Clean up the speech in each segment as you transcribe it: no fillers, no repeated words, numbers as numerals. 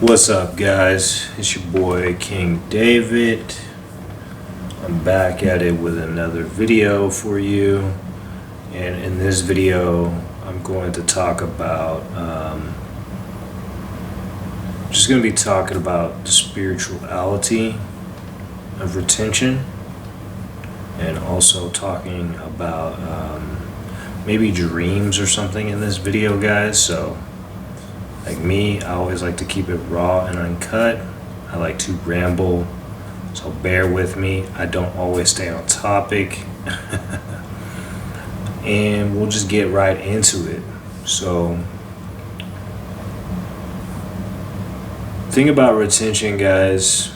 What's up, guys? It's your boy King David. I'm back at it with another video for you, and in this video I'm going to talk about just going to be talking about the spirituality of retention, and also talking about maybe dreams or something in this video, guys. So like me, I always like to keep it raw and uncut. I like to ramble, so bear with me. I don't always stay on topic. And we'll just get right into it. So, think about retention, guys.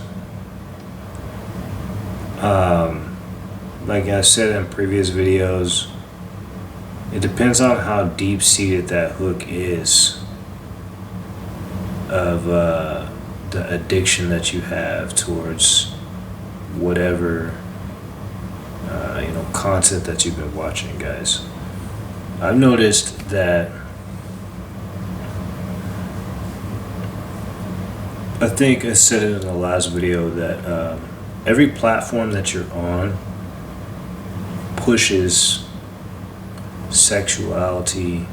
Like I said in previous videos, it depends on how deep-seated that hook is of the addiction that you have towards whatever content that you've been watching, guys. I've noticed that I think I said it in the last video that every platform that you're on pushes sexuality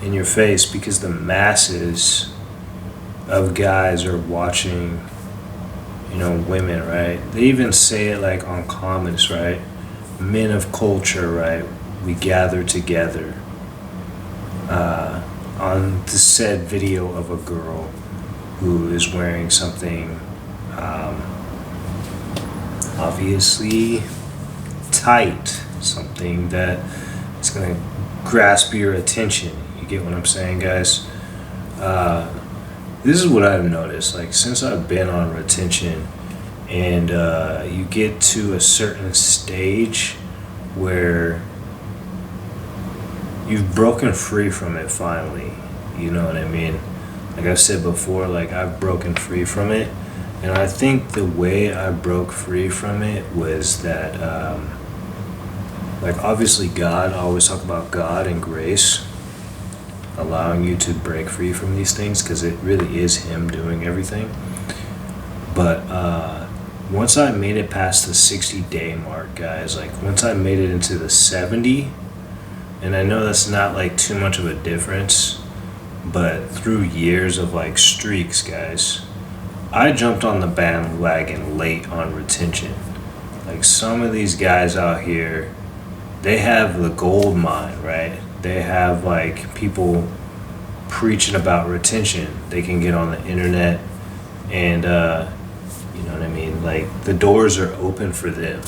in your face because the masses of guys are watching, women, right? They even say it like on comments, right? Men of culture, right? We gather together on the said video of a girl who is wearing something obviously tight, something that is going to grasp your attention. You get what I'm saying, guys? This is what I've noticed, like since I've been on retention, and you get to a certain stage where you've broken free from it finally, you know what I mean? Like I've said before, like I've broken free from it, and I think the way I broke free from it was that like obviously God, I always talk about God and grace allowing you to break free from these things, because it really is Him doing everything. But once I made it past the 60-day mark, guys, like once I made it into the 70, and I know that's not like too much of a difference, but through years of like streaks, guys, I jumped on the bandwagon late on retention. Like some of these guys out here, they have the gold mine, right? They have like people preaching about retention. They can get on the internet and you know what I mean? Like the doors are open for them.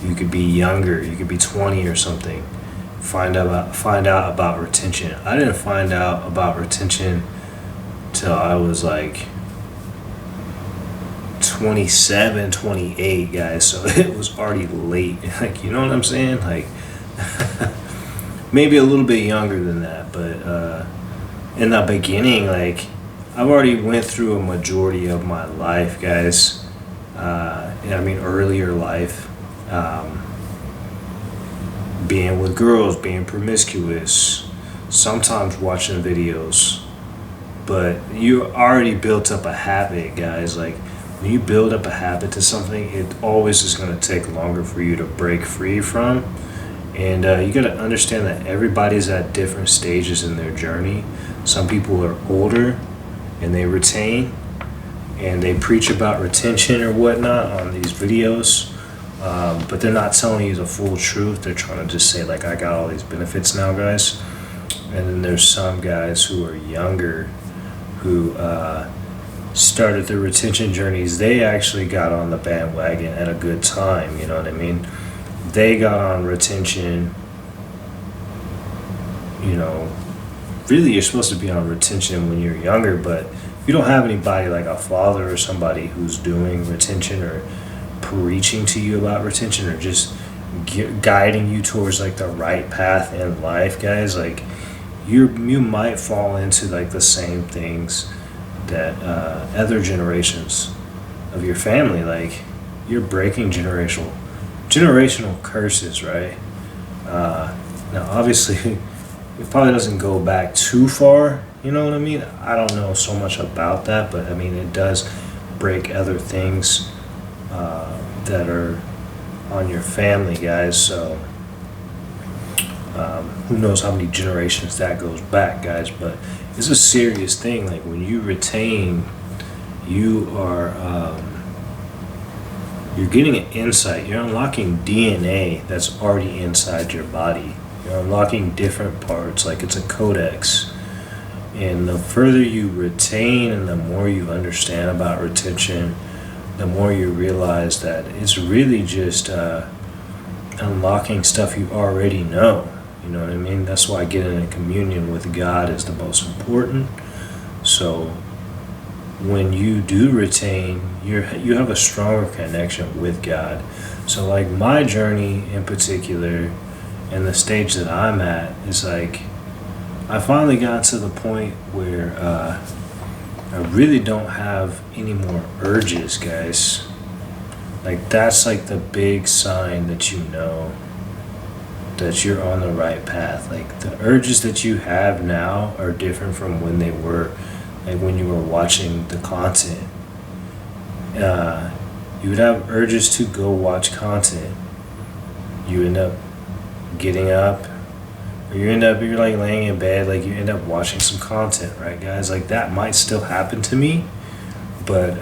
You could be younger, you could be 20 or something. Find out about retention. I didn't find out about retention till I was like 27, 28, guys. So it was already late. Like, you know what I'm saying? Like maybe a little bit younger than that, but in the beginning, like I've already went through a majority of my life, guys. Earlier life, being with girls, being promiscuous, sometimes watching videos. But you already built up a habit, guys. Like when you build up a habit to something, it always is going to take longer for you to break free from. And you got to understand that everybody's at different stages in their journey. Some people are older and they retain, and they preach about retention or whatnot on these videos, but they're not telling you the full truth. They're trying to just say like, I got all these benefits now, guys. And then there's some guys who are younger who started their retention journeys. They actually got on the bandwagon at a good time, you know what I mean? They got on retention, really you're supposed to be on retention when you're younger, but if you don't have anybody like a father or somebody who's doing retention or preaching to you about retention, or just guiding you towards like the right path in life, guys, like you might fall into like the same things that other generations of your family, like you're breaking generational curses, right? Now obviously it probably doesn't go back too far, You know what I mean? I don't know so much about that, but I mean, it does break other things that are on your family, guys. So who knows how many generations that goes back, guys? But it's a serious thing. Like when you retain, you are you're getting an insight. You're unlocking DNA that's already inside your body. You're unlocking different parts, like it's a codex. And the further you retain and the more you understand about retention, the more you realize that it's really just unlocking stuff you already know. You know what I mean? That's why getting in communion with God is the most important. So when you do retain, you have a stronger connection with God. So like my journey in particular, and the stage that I'm at is like, I finally got to the point where I really don't have any more urges, guys. Like that's like the big sign that you know that you're on the right path. Like the urges that you have now are different from when they were, like when you were watching the content. You would have urges to go watch content. You end up getting up, or you're like laying in bed, like you end up watching some content, right, guys? Like that might still happen to me, but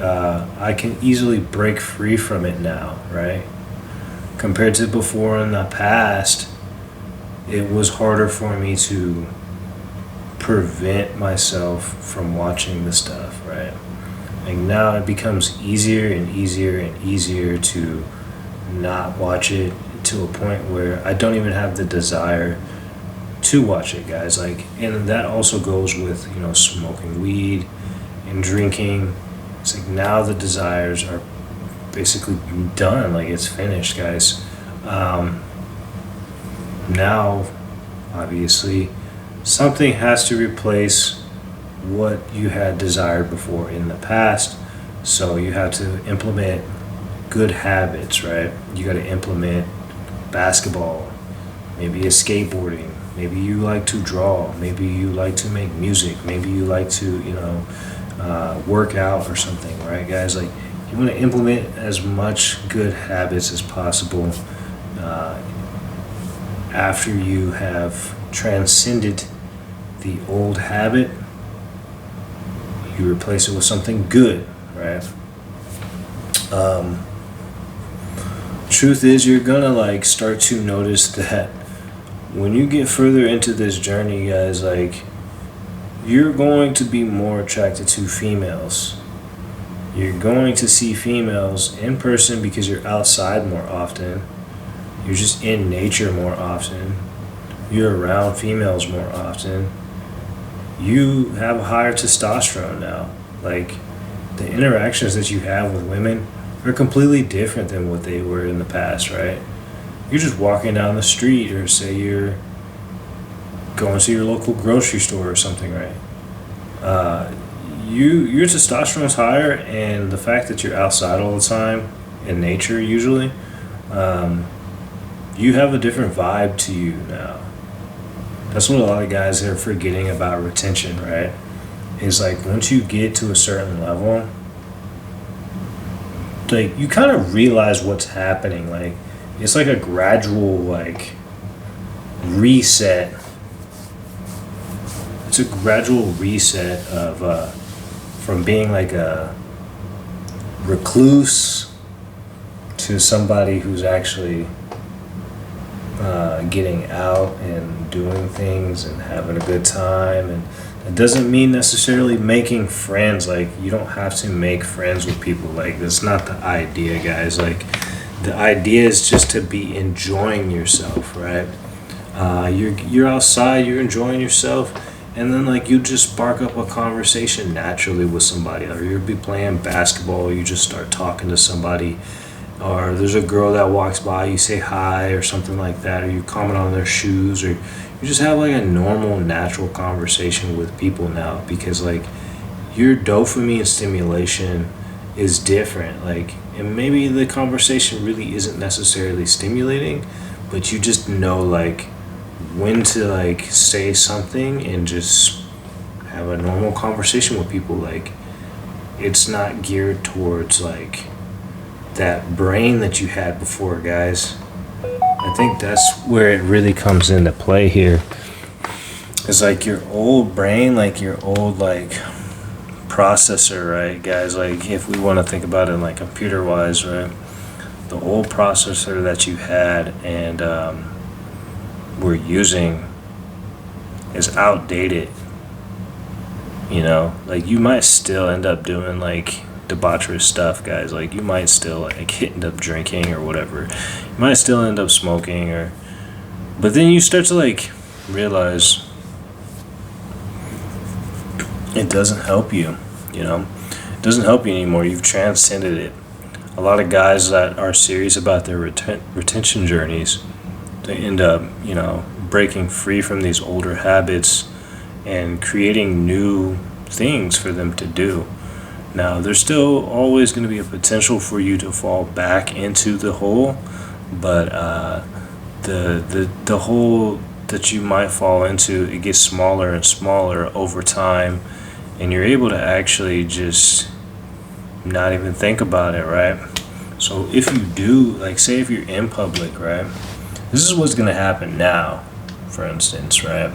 I can easily break free from it now, right? Compared to before in the past, it was harder for me to prevent myself from watching the stuff, right? Like now it becomes easier and easier and easier to not watch it, to a point where I don't even have the desire to watch it, guys. Like, and that also goes with, you know, smoking weed and drinking. It's like now the desires are basically done. Like it's finished, guys. Now, obviously, something has to replace what you had desired before in the past. So you have to implement good habits, right? You got to implement basketball, maybe a skateboarding. Maybe you like to draw. Maybe you like to make music. Maybe you like to, you know, work out or something, right, guys? Like you want to implement as much good habits as possible after you have transcended the old habit. You replace it with something good, right? Truth is, you're gonna like start to notice that when you get further into this journey, guys, like you're going to be more attracted to females. You're going to see females in person because you're outside more often. You're just in nature more often. You're around females more often. You have a higher testosterone now. Like the interactions that you have with women are completely different than what they were in the past, right? You're just walking down the street, or say you're going to your local grocery store or something, right? Your testosterone's higher, and the fact that you're outside all the time in nature usually, you have a different vibe to you now. That's what a lot of guys are forgetting about retention, right? Is like once you get to a certain level, like you kind of realize what's happening. Like it's like a gradual like reset. It's a gradual reset of from being like a recluse to somebody who's actually getting out and doing things and having a good time. And it doesn't mean necessarily making friends. Like you don't have to make friends with people. Like that's not the idea, guys. Like the idea is just to be enjoying yourself, right? You're outside, you're enjoying yourself, and then like you just spark up a conversation naturally with somebody, or you'll be playing basketball, you just start talking to somebody, or there's a girl that walks by, you say hi or something like that, or you comment on their shoes, or you just have like a normal, natural conversation with people now, because like your dopamine stimulation is different. Like, and maybe the conversation really isn't necessarily stimulating, but you just know like when to like say something and just have a normal conversation with people. Like, it's not geared towards like that brain that you had before, guys. I think that's where it really comes into play here. It's like your old brain, like your old like processor, right, guys? Like, if we want to think about it like computer wise, right? The old processor that you had and were using is outdated. You know, like you might still end up doing like debaucherous stuff, guys. Like you might still like end up drinking or whatever. You might still end up smoking or, but then you start to like realize it doesn't help you. You know, it doesn't help you anymore. You've transcended it. A lot of guys that are serious about their retention journeys, they end up, you know, breaking free from these older habits and creating new things for them to do. Now, there's still always going to be a potential for you to fall back into the hole, but the hole that you might fall into, it gets smaller and smaller over time, and you're able to actually just not even think about it, right? So if you do, like, say if you're in public, right, this is what's going to happen now, for instance, right?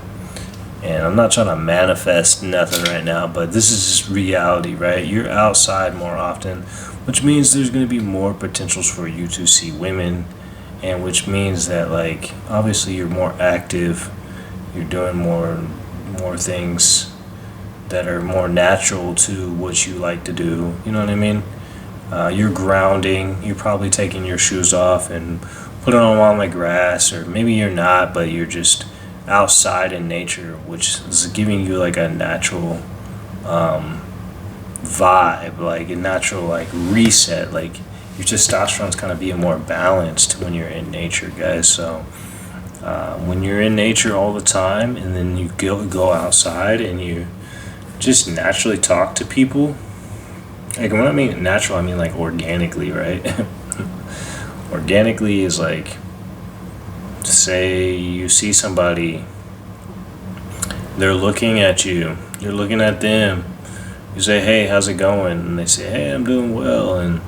And I'm not trying to manifest nothing right now, but this is just reality, right? You're outside more often, which means there's going to be more potentials for you to see women, and which means that, like, obviously you're more active, you're doing more things that are more natural to what you like to do. You know what I mean? You're grounding. You're probably taking your shoes off and putting them on the grass, or maybe you're not, but you're just outside in nature, which is giving you like a natural vibe, like a natural like reset. Like your testosterone's kind of being more balanced when you're in nature, guys. So when you're in nature all the time, and then you go outside and you just naturally talk to people. Like when I mean natural, I mean like organically, right? Organically is like, say you see somebody, they're looking at you, you're looking at them, you say, hey, how's it going? And they say, hey, I'm doing well. And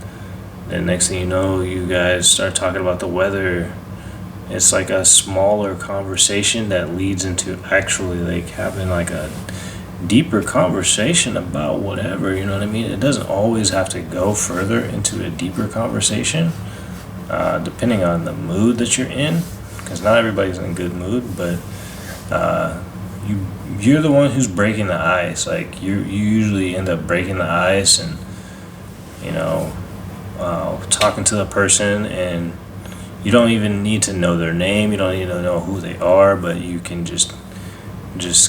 then next thing you know, you guys start talking about the weather. It's like a smaller conversation that leads into actually like having like a deeper conversation about whatever, you know what I mean? It doesn't always have to go further into a deeper conversation, depending on the mood that you're in, because not everybody's in a good mood, but you're the one who's breaking the ice. Like you usually end up breaking the ice and, you know, talking to the person, and you don't even need to know their name, you don't need to know who they are, but you can just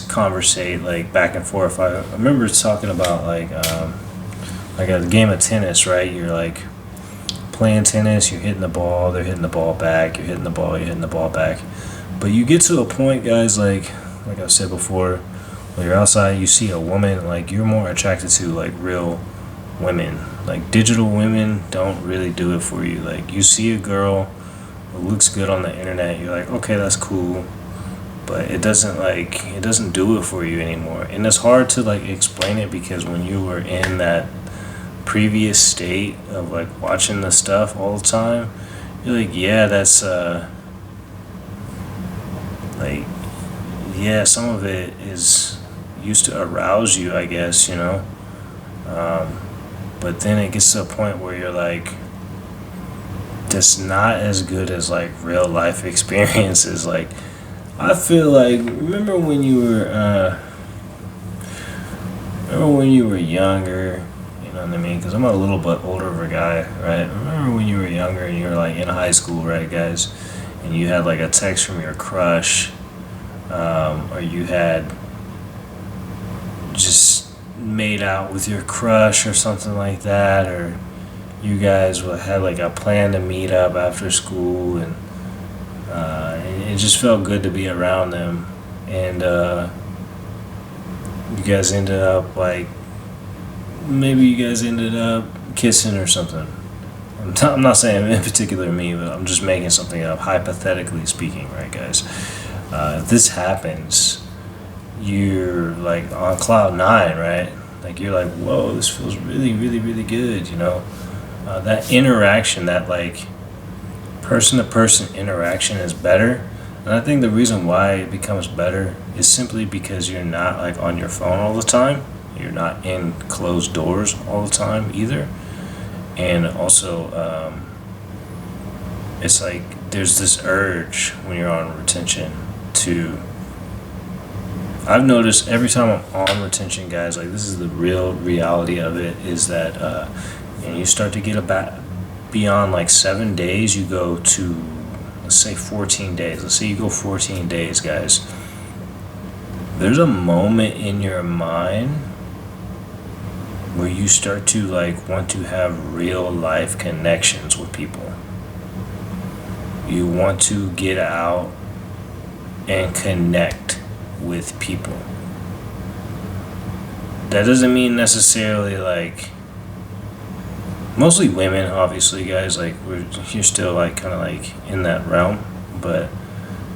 conversate like back and forth. I remember talking about like a game of tennis, right? You're like playing tennis, you're hitting the ball, they're hitting the ball back, you're hitting the ball, you're hitting the ball back. But you get to a point, guys, like I said before, when you're outside, you see a woman, like you're more attracted to like real women. Like digital women don't really do it for you. Like you see a girl who looks good on the internet, you're like, okay, that's cool, but it doesn't do it for you anymore. And it's hard to like explain it, because when you were in that previous state of like watching the stuff all the time, you're like, yeah, that's like, yeah, some of it is used to arouse you, I guess, you know. But then it gets to a point where you're like, that's not as good as like real life experiences. Like I feel like, remember when you were younger, you know what I mean? Because I'm a little bit older of a guy, right? Remember when you were younger and you were like in high school, right, guys? And you had like a text from your crush, or you had just made out with your crush or something like that, or you guys had like a plan to meet up after school, and it just felt good to be around them, and you guys ended up like, maybe you guys ended up kissing or something. I'm not saying in particular me, but I'm just making something up, hypothetically speaking, right, guys? If this happens, you're like on cloud nine, right? Like you're like, whoa, this feels really, really, really good, you know? That interaction, that like person to person interaction is better. And I think the reason why it becomes better is simply because you're not like on your phone all the time. You're not in closed doors all the time either. And also, it's like there's this urge when you're on retention to. I've noticed every time I'm on retention, guys, like this is the real reality of it, is that and you start to get beyond like 7 days, you go to, let's say 14 days. Let's say you go 14 days, guys. There's a moment in your mind where you start to like want to have real life connections with people. You want to get out and connect with people. That doesn't mean necessarily like, mostly women, obviously, guys, like you're still like kind of like in that realm, but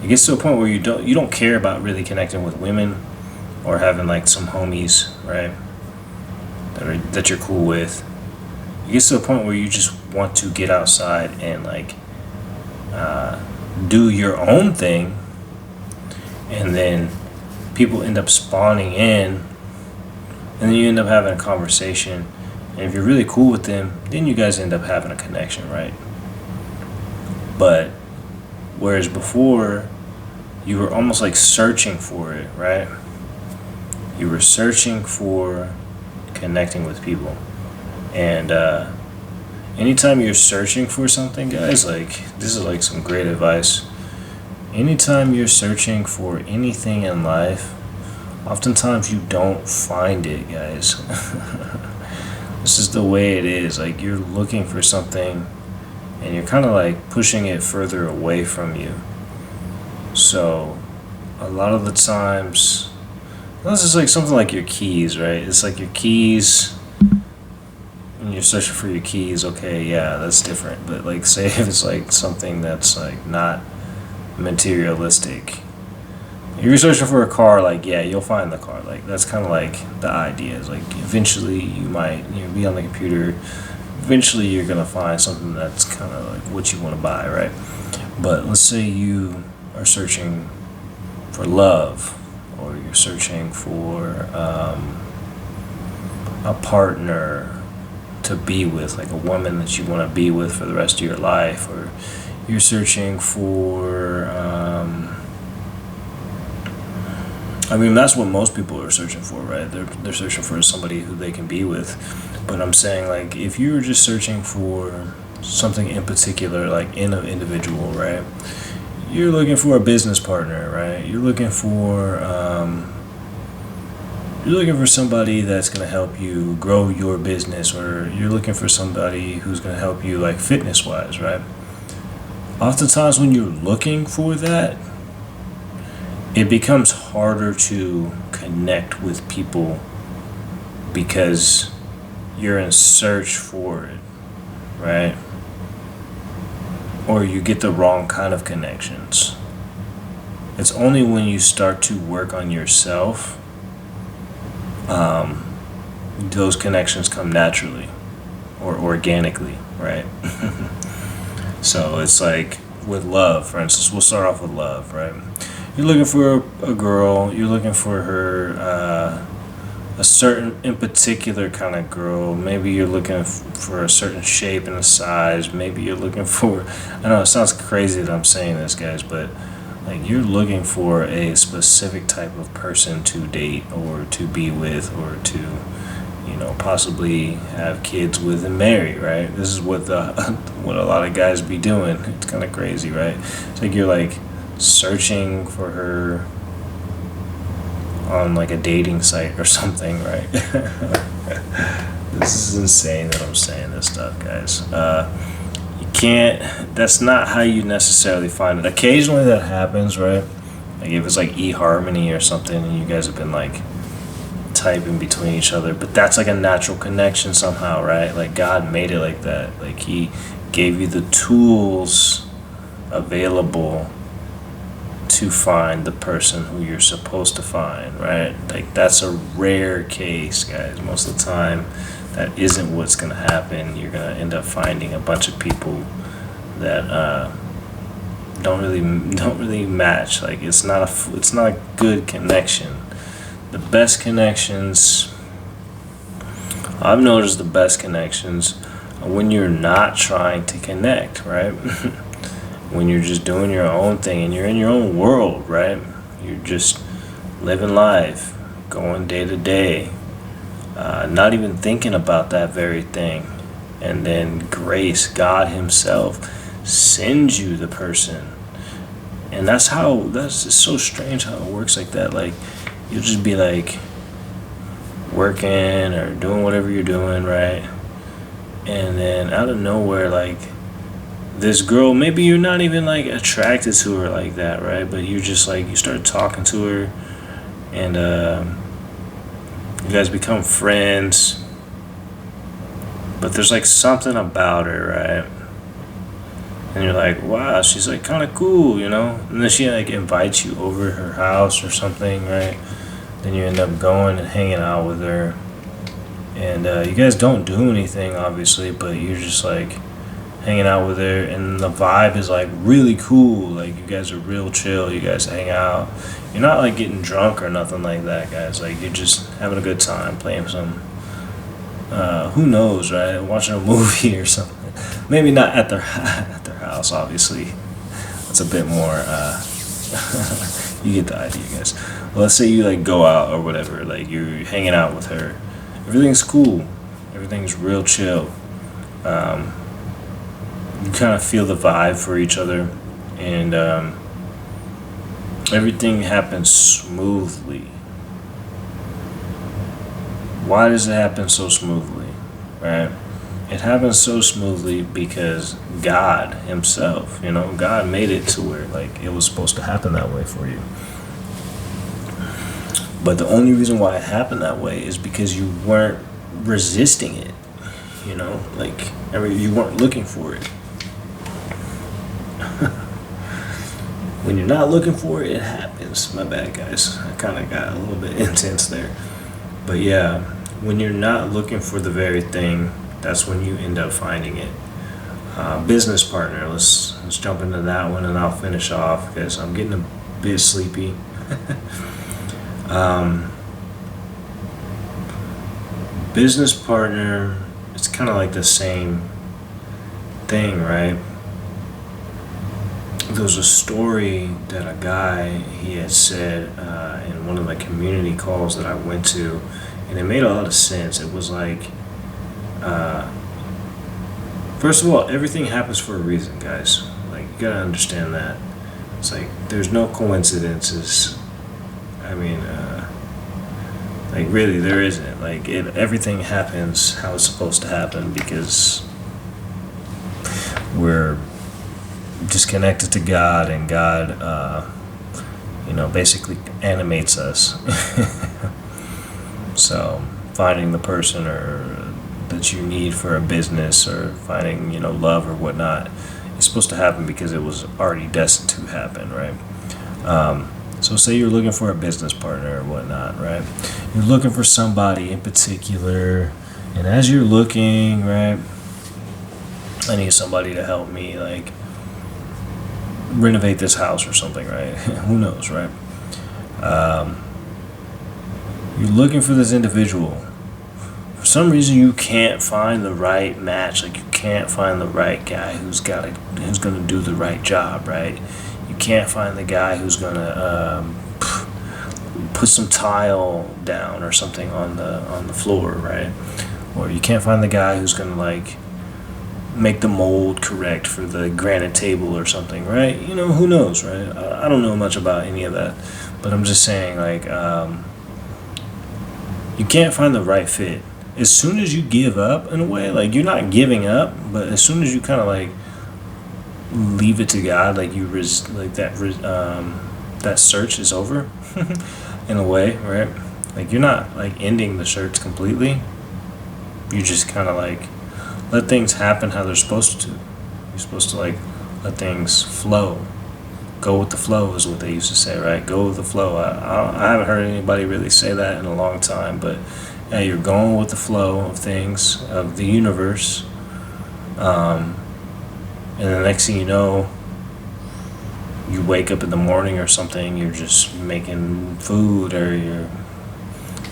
it gets to a point where you don't care about really connecting with women or having like some homies, right, that you're cool with. It gets to a point where you just want to get outside and like do your own thing, and then people end up spawning in, and then you end up having a conversation, and if you're really cool with them, then you guys end up having a connection, right? But whereas before you were almost like searching for it, right? You were searching for connecting with people. And anytime you're searching for something, guys, like this is like some great advice. Anytime you're searching for anything in life, oftentimes you don't find it, guys. This is the way it is. Like you're looking for something and you're kind of like pushing it further away from you. So a lot of the times, this is like something like your keys, right? It's like your keys, and you're searching for your keys. Okay, yeah, that's different. But like say if it's like something that's like not materialistic, if you're searching for a car, like yeah, you'll find the car. Like that's kind of like the idea, is like eventually you might be on the computer, eventually you're gonna find something that's kind of like what you want to buy, right? But let's say you are searching for love, or you're searching for a partner to be with, like a woman that you want to be with for the rest of your life, or you're searching for I mean, that's what most people are searching for, right? They're searching for somebody who they can be with. But I'm saying, like, if you're just searching for something in particular, like in an individual, right? You're looking for a business partner, right? You're looking for somebody that's going to help you grow your business, or you're looking for somebody who's going to help you, like, fitness-wise, right? Oftentimes when you're looking for that, it becomes harder to connect with people because you're in search for it, right? Or you get the wrong kind of connections. It's only when you start to work on yourself, those connections come naturally or organically, right? So it's like with love, for instance, we'll start off with love, right? You're looking for a girl, you're looking for her, a certain, in particular kind of girl. Maybe you're looking for a certain shape and a size. Maybe you're looking for, I know it sounds crazy that I'm saying this, guys, but like you're looking for a specific type of person to date or to be with, or to, possibly have kids with and marry, right? This is what what a lot of guys be doing. It's kind of crazy, right? It's like you're like searching for her on like a dating site or something, right? This is insane that I'm saying this stuff, guys. You can't, that's not how you necessarily find it. Occasionally that happens, right? Like if it's like eHarmony or something and you guys have been like typing between each other, but that's like a natural connection somehow, right? Like God made it like that. Like He gave you the tools available to find the person who you're supposed to find, right? Like that's a rare case, guys. Most of the time, that isn't what's gonna happen. You're gonna end up finding a bunch of people that don't really match. Like it's not a good connection. The best connections I've noticed, the best connections are when you're not trying to connect, right? When you're just doing your own thing and you're in your own world, right? You're just living life, going day to day, not even thinking about that very thing. And then grace, God Himself, sends you the person. And that's it's so strange how it works like that. Like, you'll just be like working or doing whatever you're doing, right? And then out of nowhere, like, this girl, maybe you're not even like attracted to her like that, right? But you just like, you start talking to her, and you guys become friends. But there's like something about her, right? And you're like, wow, she's like kind of cool, you know? And then she like invites you over her house or something, right? Then you end up going and hanging out with her. And you guys don't do anything, obviously, but you're just like hanging out with her, and the vibe is like really cool. Like, you guys are real chill. You guys hang out. You're not like getting drunk or nothing like that, guys. Like, you're just having a good time playing some, who knows, right? Watching a movie or something. Maybe not at their house, obviously. It's a bit more. You get the idea, guys. Well, let's say you like go out or whatever. Like, you're hanging out with her. Everything's cool. Everything's real chill. You kind of feel the vibe for each other, and everything happens smoothly. Why does it happen so smoothly, right? It happens so smoothly because God Himself, God made it to where like it was supposed to happen that way for you. But the only reason why it happened that way is because you weren't resisting it, like you weren't looking for it. When you're not looking for it, it happens. My bad, guys. I kind of got a little bit intense there. But yeah, when you're not looking for the very thing, that's when you end up finding it. Business partner. Let's jump into that one, and I'll finish off because I'm getting a bit sleepy. Business partner. It's kind of like the same thing, right? There was a story that a guy, he had said in one of the community calls that I went to, and it made a lot of sense. It was like, first of all, everything happens for a reason, guys. Like, you gotta understand that. It's like, there's no coincidences. I mean, like, really, there isn't. Like, everything happens how it's supposed to happen because we're disconnected to God, and God, basically animates us. So finding the person or that you need for a business, or finding, love or whatnot, it's supposed to happen because it was already destined to happen, right? So say you're looking for a business partner or whatnot, right? You're looking for somebody in particular, and as you're looking, right, I need somebody to help me, like, renovate this house or something, right? Who knows, right? You're looking for this individual. For some reason, you can't find the right match. Like, you can't find the right guy who's gonna do the right job, right? You can't find the guy who's gonna put some tile down or something on the floor, right? Or you can't find the guy who's gonna like make the mold correct for the granite table or something, right? Who knows, right? I don't know much about any of that, but I'm just saying, like, you can't find the right fit. As soon as you give up, in a way, like, you're not giving up, but as soon as you kind of like leave it to God, like that search is over, in a way, right? Like, you're not like ending the search completely. You just kind of like let things happen how they're supposed to. You're supposed to like let things flow, Go with the flow is what they used to say, right? Go with the flow. I haven't heard anybody really say that in a long time, but yeah, you're going with the flow of things, of the universe. And the next thing you know, you wake up in the morning or something, you're just making food, or you're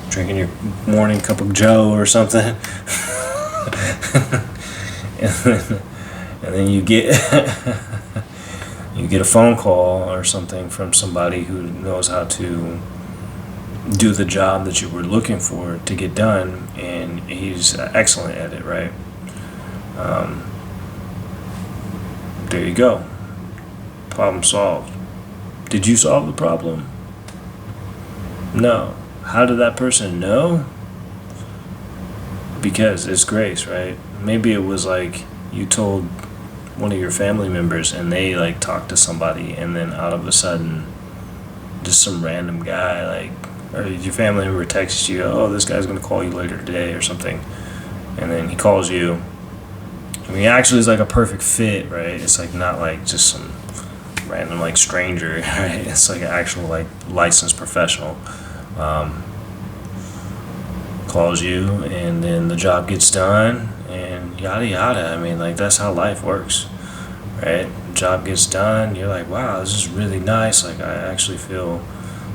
drinking your morning cup of Joe or something. and then you get you get a phone call or something from somebody who knows how to do the job that you were looking for to get done, and he's excellent at it, right? There you go. Problem solved. Did you solve the problem? No. How did that person know? Because it's grace, right? Maybe it was like you told one of your family members and they like talked to somebody, and then out of a sudden just some random guy, like, or your family member texts you, oh, this guy's gonna call you later today or something, and then he calls you. I mean, actually it's like a perfect fit, right? It's like not like just some random like stranger, right? It's like an actual like licensed professional. Calls you, and then the job gets done, and yada yada. I mean, like, that's how life works, right? Job gets done, you're like, wow, this is really nice. Like, I actually feel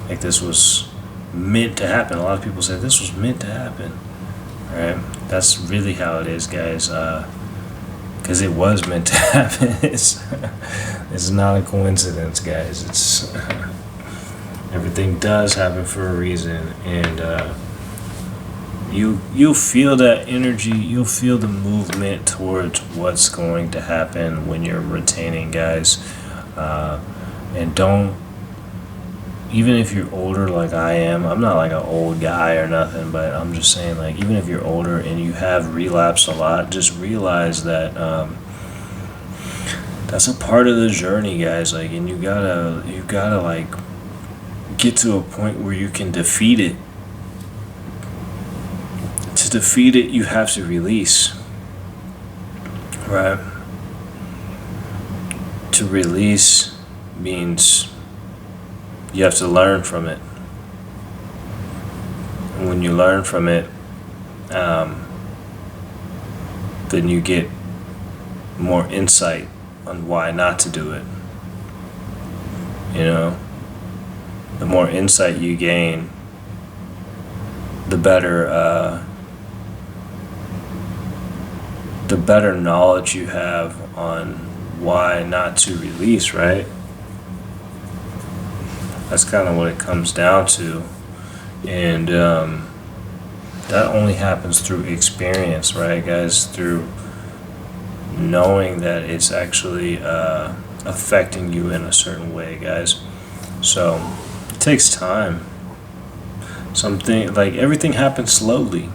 like this was meant to happen. A lot of people say this was meant to happen, right? That's really how it is, guys. Because it was meant to happen. It's not a coincidence, guys. It's everything does happen for a reason, and you'll feel that energy. You'll feel the movement towards what's going to happen when you're retaining, guys. And don't, even if you're older like I am, I'm not like an old guy or nothing, but I'm just saying, like, even if you're older and you have relapsed a lot, just realize that that's a part of the journey, guys. Like, and you gotta like get to a point where you can defeat it. To defeat it, you have to release, right? To release means you have to learn from it. And when you learn from it, then you get more insight on why not to do it. You know, the more insight you gain, the better knowledge you have on why not to release, right? That's kind of what it comes down to. And that only happens through experience, right, guys? Through knowing that it's actually affecting you in a certain way, guys. So it takes time. Something like everything happens slowly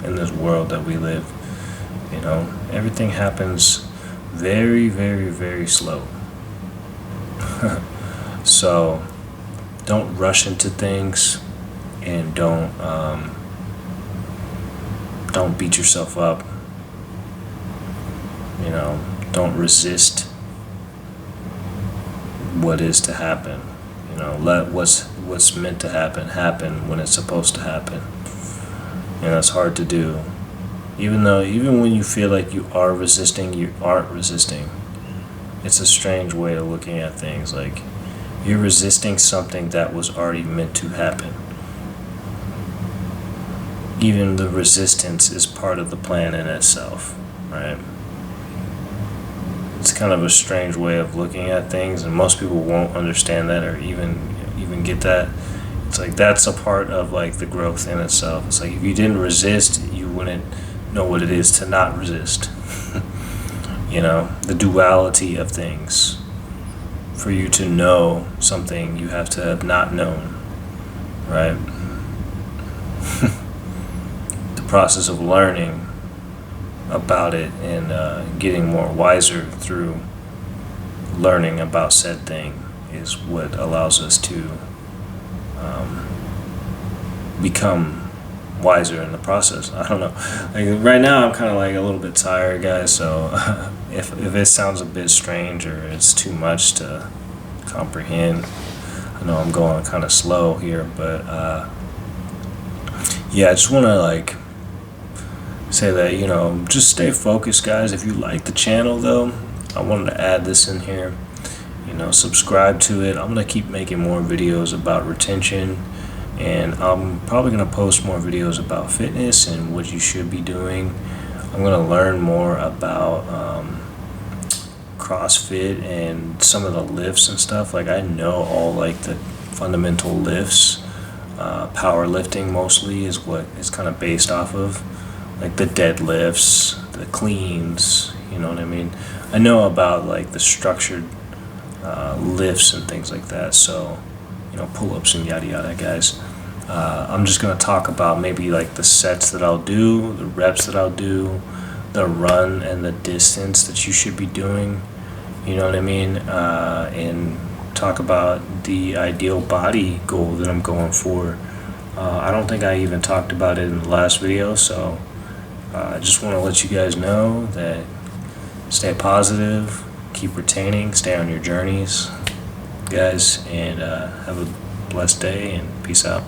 in this world that we live. You know, everything happens very, very, very slow. So don't rush into things, and don't beat yourself up. You know, don't resist what is to happen. You know, let what's meant to happen when it's supposed to happen. And that's hard to do. Even when you feel like you are resisting, you aren't resisting. It's a strange way of looking at things. Like, you're resisting something that was already meant to happen. Even the resistance is part of the plan in itself, right? It's kind of a strange way of looking at things, and most people won't understand that or even get that. It's like that's a part of like the growth in itself. It's like if you didn't resist, you wouldn't know what it is to not resist. You know, the duality of things. For you to know something, you have to have not known, right? The process of learning about it and getting more wiser through learning about said thing is what allows us to become wiser in the process. I don't know. Like right now, I'm kind of like a little bit tired, guys. So if it sounds a bit strange or it's too much to comprehend. I know I'm going kind of slow here, but yeah, I just want to like say that, you know, just stay focused, guys. If you like the channel, though, I wanted to add this in here. You know, subscribe to it. I'm gonna keep making more videos about retention, and I'm probably gonna post more videos about fitness and what you should be doing. I'm gonna learn more about CrossFit and some of the lifts and stuff. Like, I know all like the fundamental lifts. Powerlifting mostly is what it's kind of based off of, like the deadlifts, the cleans, you know what I mean? I know about like the structured lifts and things like that, so, you know, pull-ups and yada yada, guys. I'm just going to talk about maybe like the sets that I'll do, the reps that I'll do, the run and the distance that you should be doing, you know what I mean? And talk about the ideal body goal that I'm going for. I don't think I even talked about it in the last video, so I just want to let you guys know that stay positive, keep retaining, stay on your journeys, guys, and have a blessed day, and peace out.